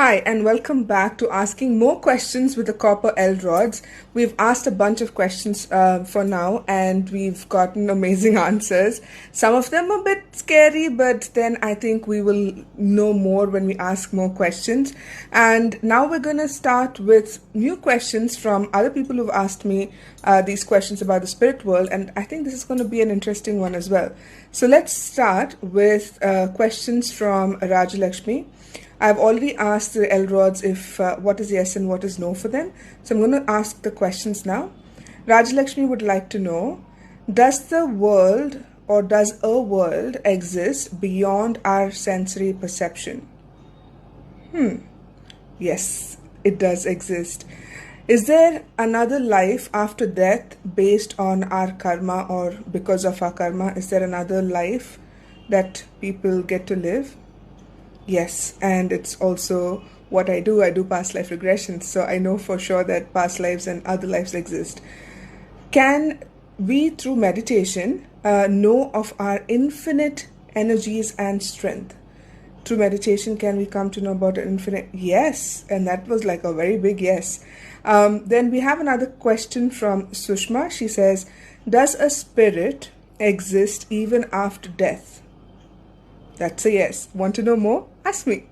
Hi, and welcome back to Asking More Questions with the Copper L Rods. We've asked a bunch of questions for now, and we've gotten amazing answers. Some of them are a bit scary, but then I think we will know more when we ask more questions. And now we're going to start with new questions from other people who've asked me these questions about the spirit world, and I think this is going to be an interesting one as well. So let's start with questions from Rajalakshmi. I've already asked the Elrods if what is yes and what is no for them. So I'm going to ask the questions now. Rajalakshmi would like to know, does the world or does a world exist beyond our sensory perception? Yes, it does exist. Is there another life after death based on our karma or because of our karma? Is there another life that people get to live? Yes, and it's also what I do. I do past life regressions, so I know for sure that past lives and other lives exist. Can we, through meditation, know of our infinite energies and strength? Through meditation, can we come to know about an infinite? Yes, and that was like a very big yes. Then we have another question from Sushma. She says, does a spirit exist even after death? That's a yes. Want to know more? Ask me.